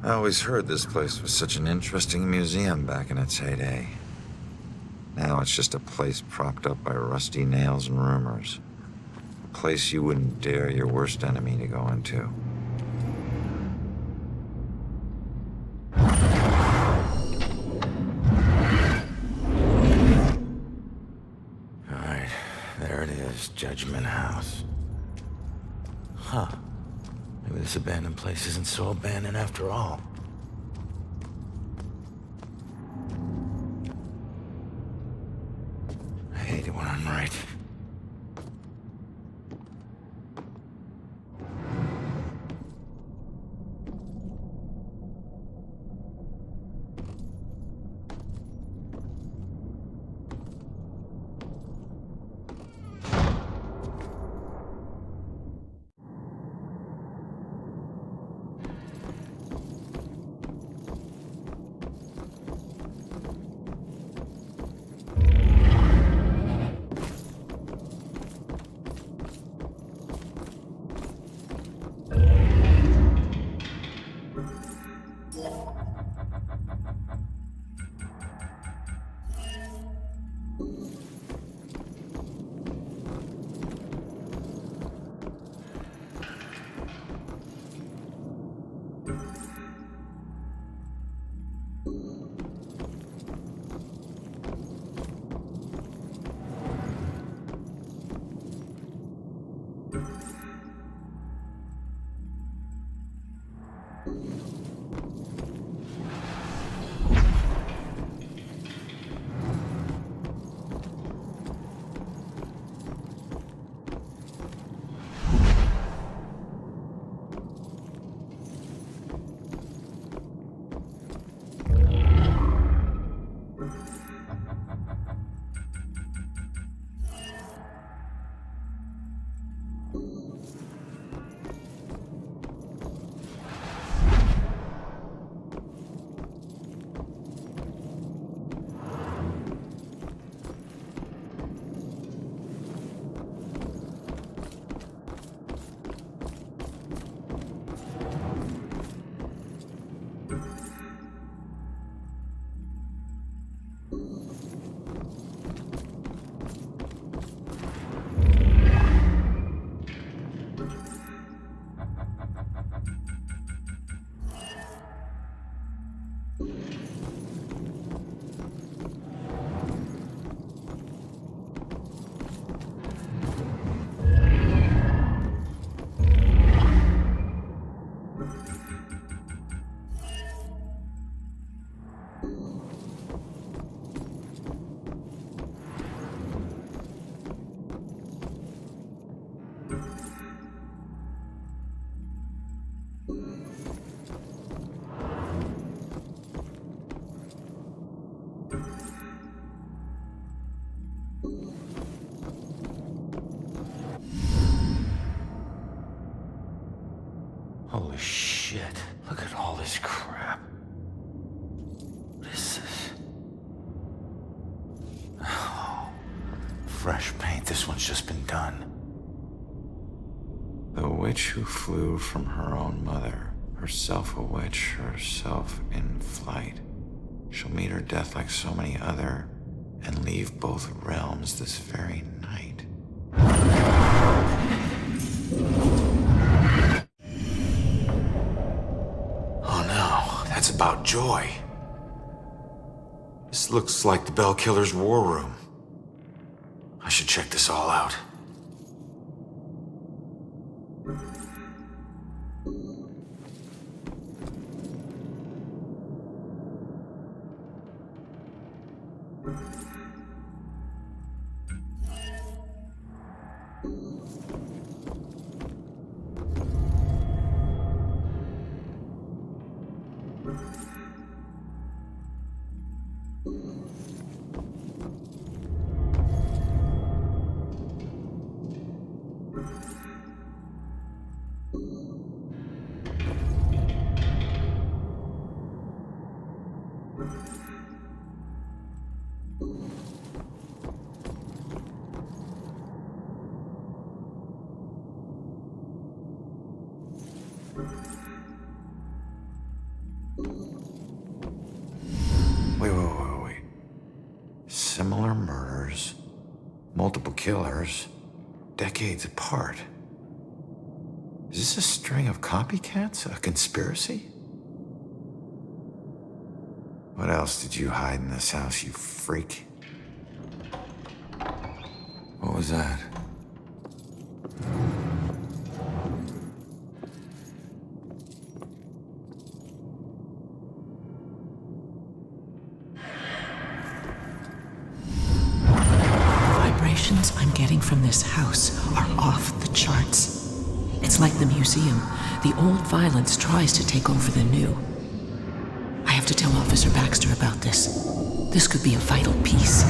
I always heard this place was such an interesting museum back in its heyday. Now it's just a place propped up by rusty nails and rumors. A place you wouldn't dare your worst enemy to go into. Alright, there it is, Judgment House. Huh. Maybe this abandoned place isn't so abandoned after all. I hate it when I'm right. Holy shit, look at all this crap. What is this? Oh, fresh paint, this one's just been done. The witch who flew from her own mother, herself a witch, herself in flight. She'll meet her death like so many other, and leave both realms this very night. Oh no, that's about Joy. This looks like the Bell Killer's war room. I should check this all out. Wait. Similar murders, multiple killers, decades apart. Is this a string of copycats? A conspiracy? What else did you hide in this house, you freak? What was that? Vibrations I'm getting from this house are off the charts. It's like the museum. The old violence tries to take over the new. I have to tell Officer Baxter about this. This could be a vital piece.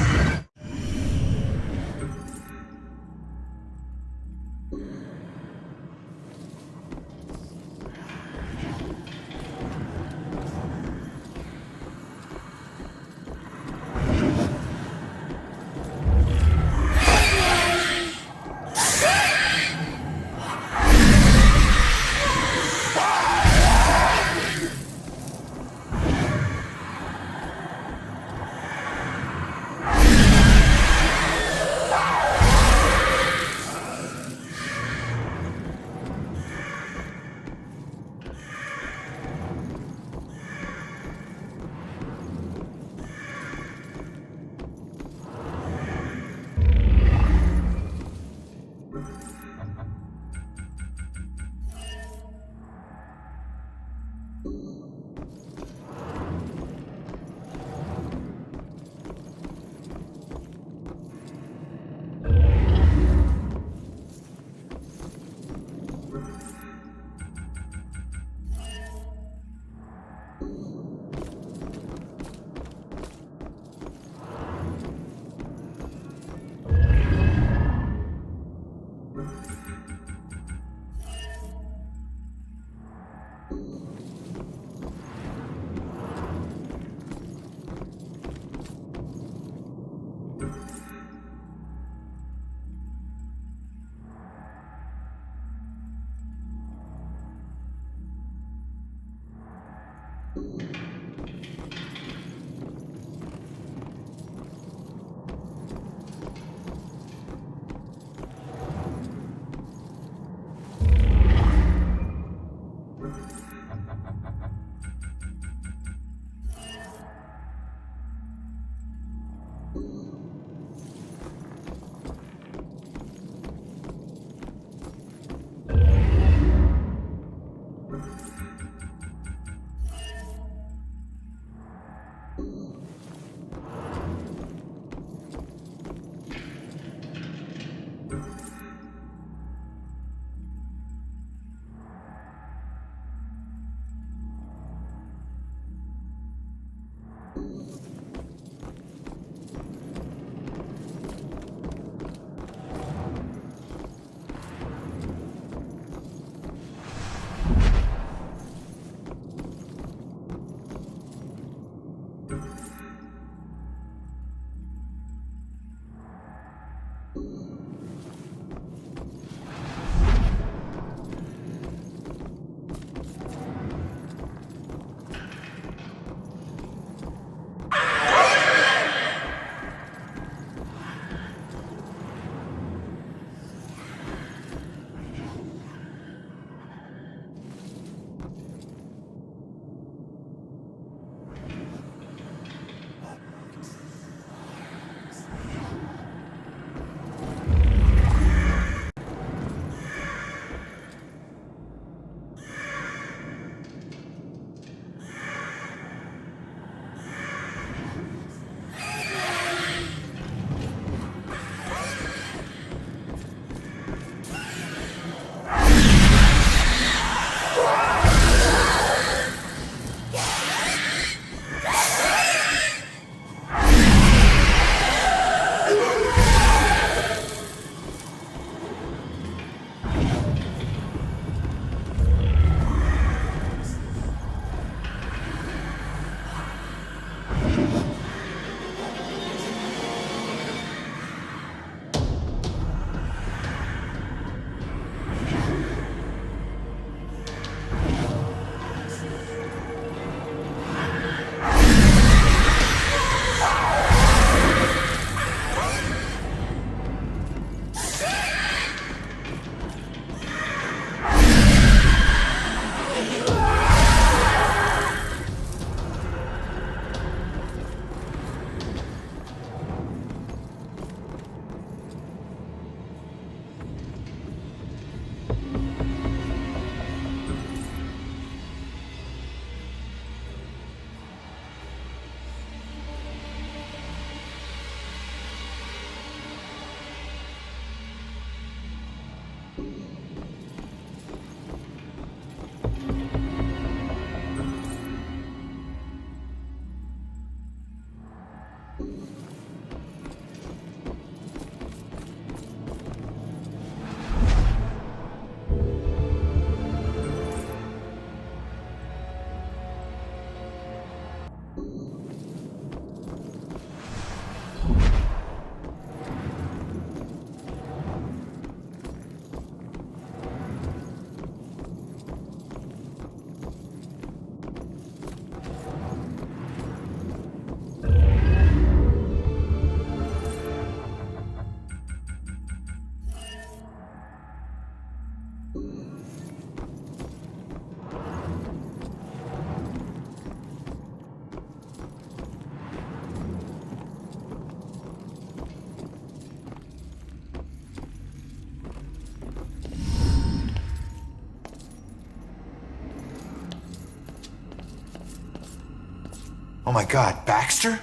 Oh my God, Baxter?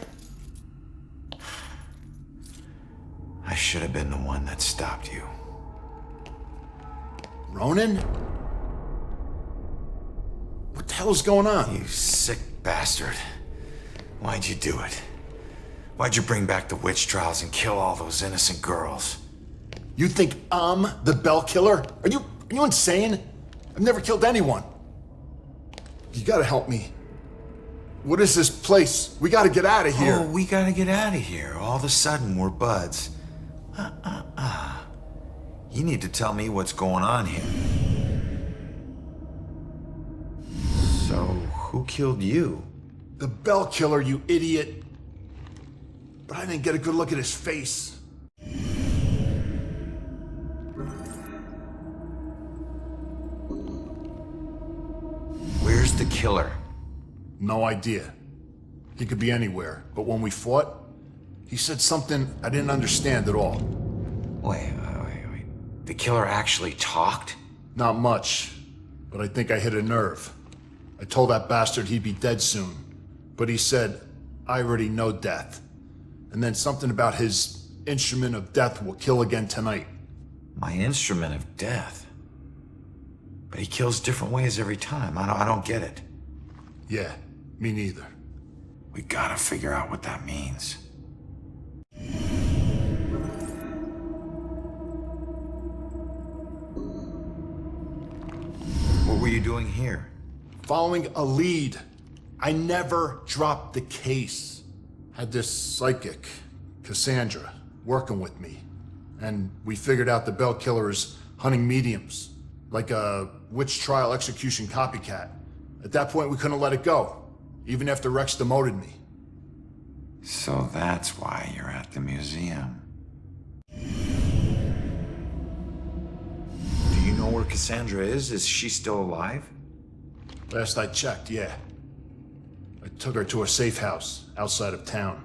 I should have been the one that stopped you. Ronan? What the hell is going on? You sick bastard. Why'd you do it? Why'd you bring back the witch trials and kill all those innocent girls? You think I'm the Bell Killer? Are you insane? I've never killed anyone. You gotta help me. What is this place? We gotta get out of here. Oh, we gotta get out of here. All of a sudden, we're buds. You need to tell me what's going on here. So, who killed you? The Bell Killer, you idiot. But I didn't get a good look at his face. Where's the killer? No idea. He could be anywhere, but when we fought, he said something I didn't understand at all. Wait. The killer actually talked? Not much, but I think I hit a nerve. I told that bastard he'd be dead soon, but he said, I already know death. And then something about his instrument of death will kill again tonight. My instrument of death? But he kills different ways every time. I don't get it. Yeah, me neither. We gotta figure out what that means. What were you doing here? Following a lead. I never dropped the case. Had this psychic, Cassandra, working with me. And we figured out the Bell Killer is hunting mediums. Like a witch trial execution copycat. At that point, we couldn't let it go. Even after Rex demoted me. So that's why you're at the museum. Do you know where Cassandra is? Is she still alive? Last I checked, yeah. I took her to a safe house outside of town.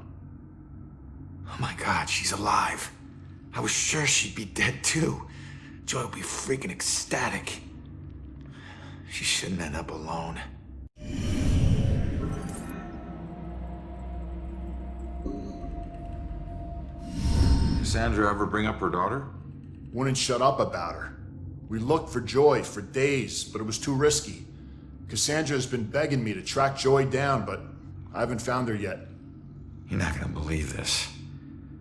Oh my God, she's alive. I was sure she'd be dead too. Joy would be freaking ecstatic. She shouldn't end up alone. Cassandra ever bring up her daughter? Wouldn't shut up about her. We looked for Joy for days, but it was too risky. Cassandra has been begging me to track Joy down, but I haven't found her yet. You're not gonna believe this.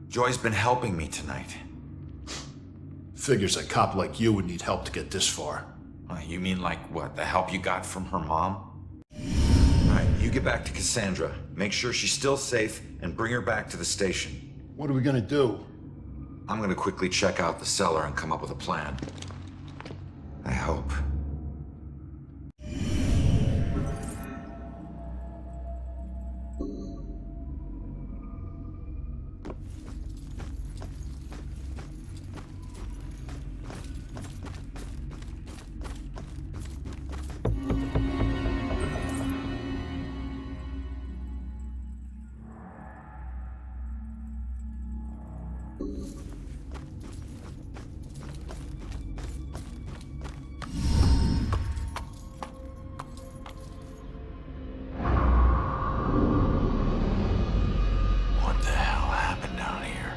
Joy's been helping me tonight. Figures a cop like you would need help to get this far. You mean like what, the help you got from her mom? All right, you get back to Cassandra. Make sure she's still safe and bring her back to the station. What are we gonna do? I'm gonna quickly check out the cellar and come up with a plan. I hope. What the hell happened down here?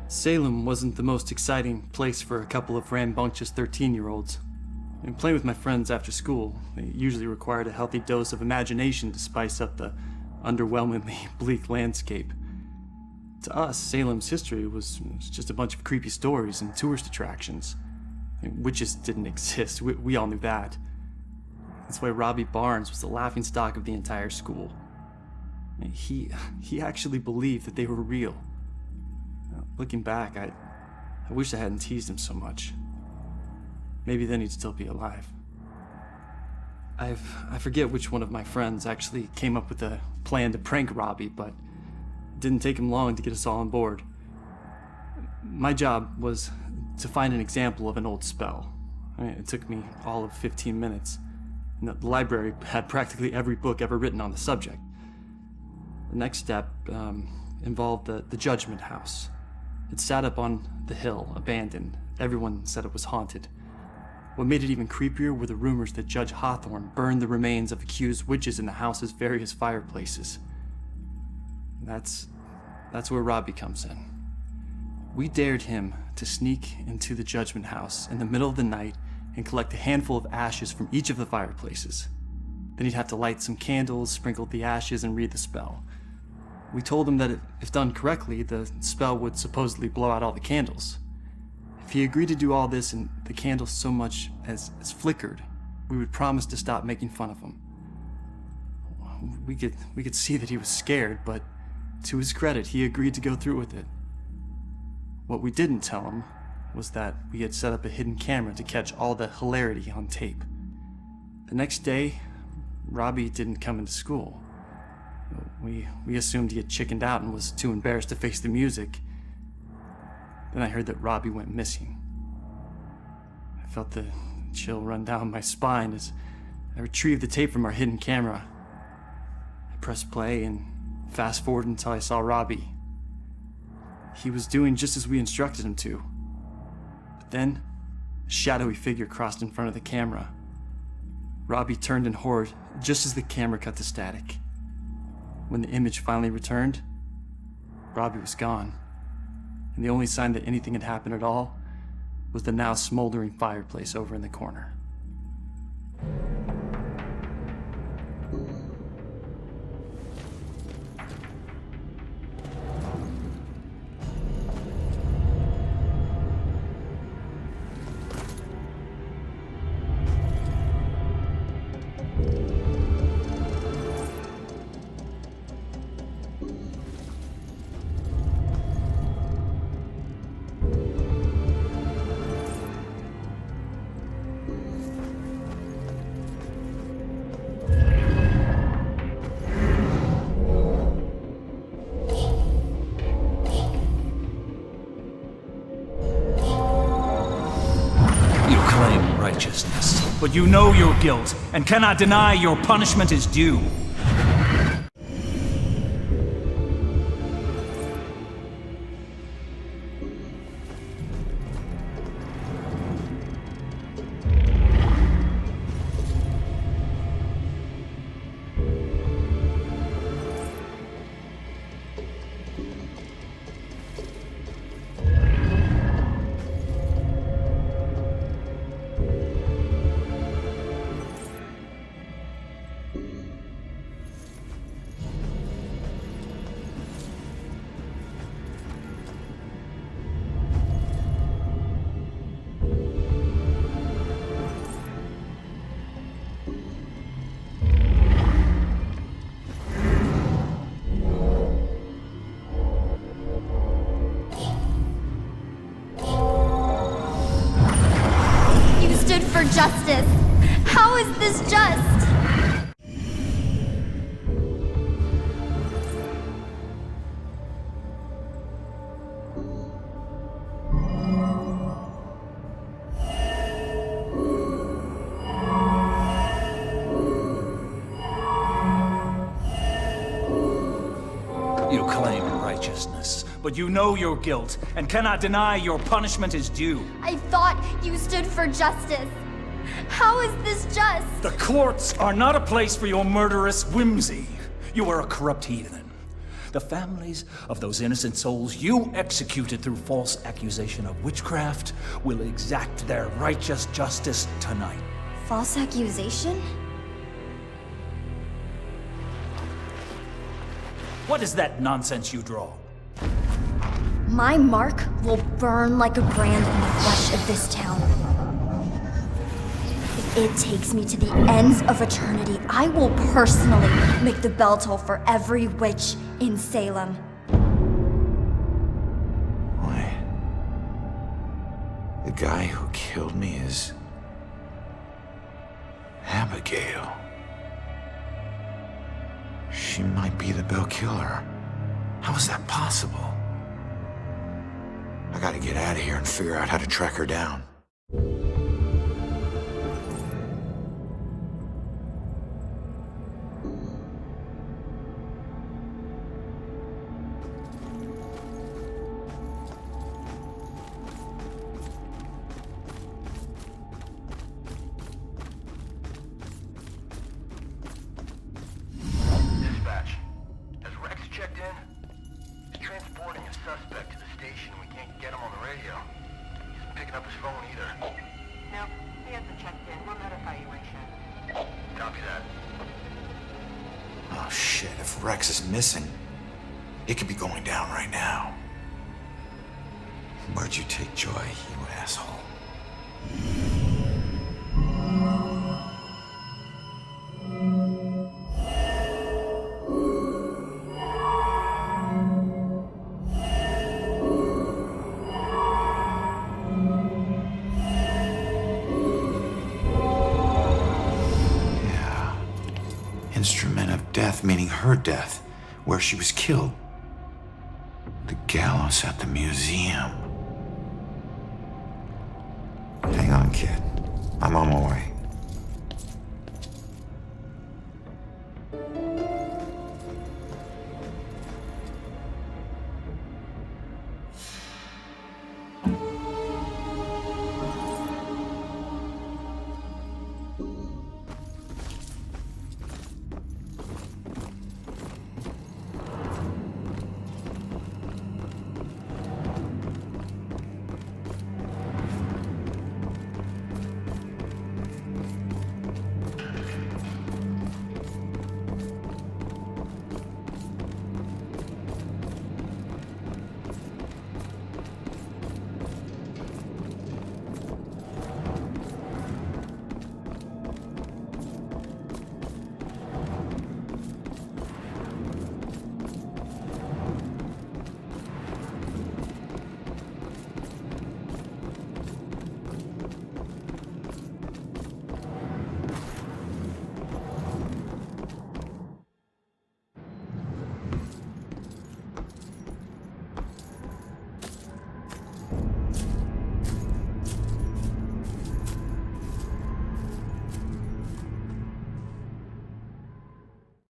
Salem wasn't the most exciting place for a couple of rambunctious 13-year-olds. And playing with my friends after school, they usually required a healthy dose of imagination to spice up the underwhelmingly bleak landscape. To us, Salem's history was just a bunch of creepy stories and tourist attractions. Witches didn't exist, we all knew that. That's why Robbie Barnes was the laughingstock of the entire school. He actually believed that they were real. Looking back, I wish I hadn't teased him so much. Maybe then he'd still be alive. I forget which one of my friends actually came up with a plan to prank Robbie, but it didn't take him long to get us all on board. My job was to find an example of an old spell. It took me all of 15 minutes. And the library had practically every book ever written on the subject. The next step involved the Judgement house. It sat up on the hill, abandoned. Everyone said it was haunted. What made it even creepier were the rumors that Judge Hawthorne burned the remains of accused witches in the house's various fireplaces. That's where Robbie comes in. We dared him to sneak into the Judgement house in the middle of the night and collect a handful of ashes from each of the fireplaces. Then he'd have to light some candles, sprinkle the ashes, and read the spell. We told him that if done correctly, the spell would supposedly blow out all the candles. If he agreed to do all this and the candles so much as flickered, we would promise to stop making fun of him. We could see that he was scared, but to his credit, he agreed to go through with it. What we didn't tell him was that we had set up a hidden camera to catch all the hilarity on tape. The next day, Robbie didn't come into school. We assumed he had chickened out and was too embarrassed to face the music. Then I heard that Robbie went missing. I felt the chill run down my spine as I retrieved the tape from our hidden camera. I pressed play and fast forward until I saw Robbie. He was doing just as we instructed him to. But then, a shadowy figure crossed in front of the camera. Robbie turned in horror just as the camera cut to static. When the image finally returned, Robbie was gone. And the only sign that anything had happened at all was the now smoldering fireplace over in the corner. Righteousness, but you know your guilt and cannot deny your punishment is due. For justice. How is this just? You claim righteousness, but you know your guilt and cannot deny your punishment is due. I thought you stood for justice. How is this just? The courts are not a place for your murderous whimsy. You are a corrupt heathen. The families of those innocent souls you executed through false accusation of witchcraft will exact their righteous justice tonight. False accusation? What is that nonsense you draw? My mark will burn like a brand in the flesh of this town. If it takes me to the ends of eternity, I will personally make the bell toll for every witch in Salem. Why? The guy who killed me is Abigail. She might be the Bell Killer. How is that possible? I gotta get out of here and figure out how to track her down. transporting a suspect to the station. We can't get him on the radio. He isn't picking up his phone either. No, he hasn't checked in. We'll notify you when he should. Copy that. Oh shit, if Rex is missing, it could be going down right now. Where'd you take Joy, you asshole? Instrument of death, meaning her death, where she was killed. The gallows at the museum. Hang on, kid. I'm on my way.